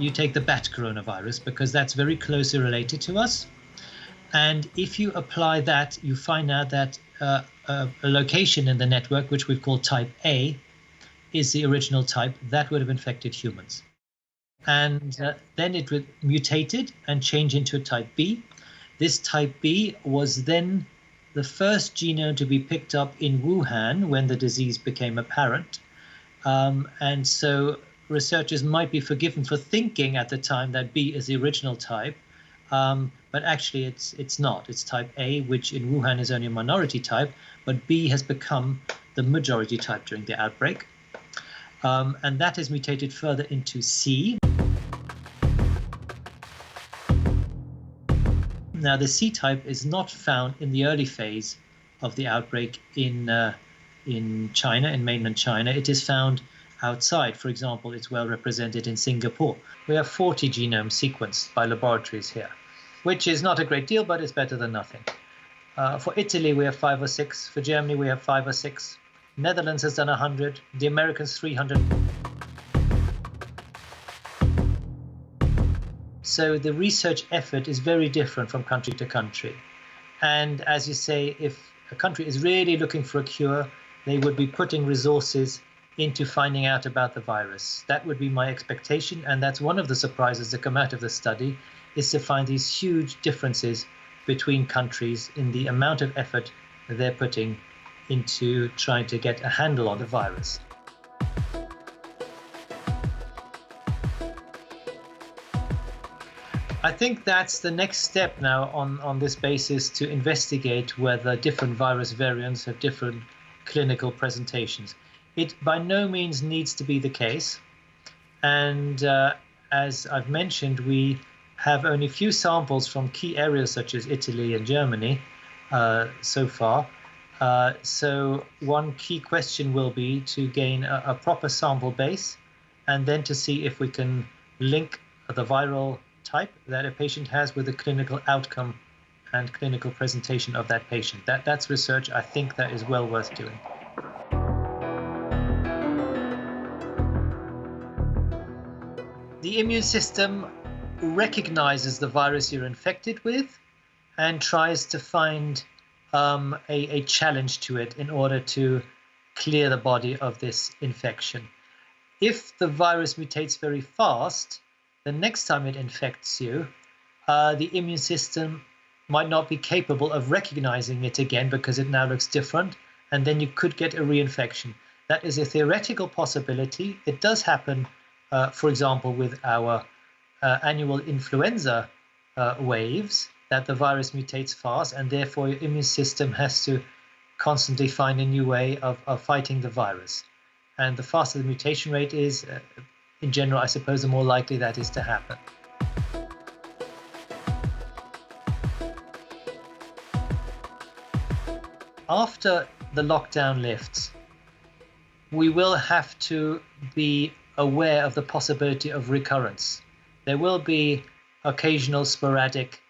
you take the bat coronavirus because that's very closely related to us. And if you apply that, you find out that a location in the network, which we've called type A, is the original type that would have infected humans. And then it would mutated and change into a type B. This type B was then the first genome to be picked up in Wuhan when the disease became apparent. And so researchers might be forgiven for thinking at the time that B is the original type, but actually it's not. It's type A, which in Wuhan is only a minority type, but B has become the majority type during the outbreak. And that is mutated further into C. Now, the C type is not found in the early phase of the outbreak in China, in mainland China. It is found outside. For example, it's well represented in Singapore. We have 40 genomes sequenced by laboratories here, which is not a great deal, but it's better than nothing. For Italy, we have 5 or 6. For Germany, we have 5 or 6. Netherlands has done 100. The Americans, 300. So the research effort is very different from country to country. And as you say, if a country is really looking for a cure, they would be putting resources into finding out about the virus. That would be my expectation. And that's one of the surprises that come out of the study, is to find these huge differences between countries in the amount of effort they're putting into trying to get a handle on the virus. I think that's the next step now on this basis, to investigate whether different virus variants have different clinical presentations. It by no means needs to be the case. And as I've mentioned, we have only few samples from key areas such as Italy and Germany so far. So one key question will be to gain a proper sample base, and then to see if we can link the viral type that a patient has with the clinical outcome and clinical presentation of that patient. That's research I think that is well worth doing. The immune system recognizes the virus you're infected with and tries to find a challenge to it in order to clear the body of this infection. If the virus mutates very fast, the next time it infects you, the immune system might not be capable of recognizing it again because it now looks different, and then you could get a reinfection. That is a theoretical possibility. It does happen, for example, with our annual influenza waves, that the virus mutates fast, and therefore your immune system has to constantly find a new way of fighting the virus. And the faster the mutation rate is, in general, I suppose the more likely that is to happen. After the lockdown lifts, we will have to be aware of the possibility of recurrence. There will be occasional sporadic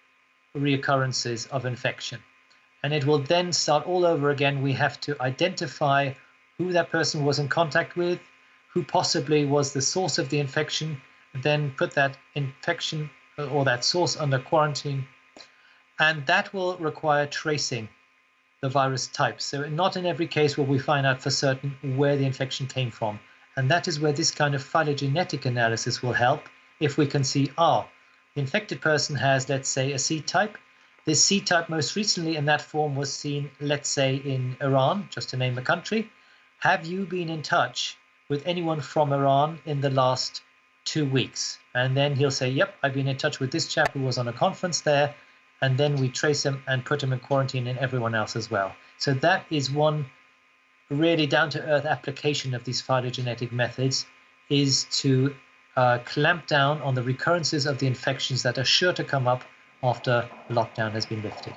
reoccurrences of infection, and it will then start all over again. We have to identify who that person was in contact with, who possibly was the source of the infection, then put that infection or that source under quarantine, and that will require tracing the virus type. So not in every case will we find out for certain where the infection came from, and that is where this kind of phylogenetic analysis will help. If we can see, the infected person has, let's say, a C type. This C type most recently in that form was seen, let's say, in Iran, just to name a country. Have you been in touch with anyone from Iran in the last 2 weeks? And then he'll say, yep, I've been in touch with this chap who was on a conference there. And then we trace him and put him in quarantine, and everyone else as well. So that is one really down-to-earth application of these phylogenetic methods, is to clamp down on the recurrences of the infections that are sure to come up after lockdown has been lifted.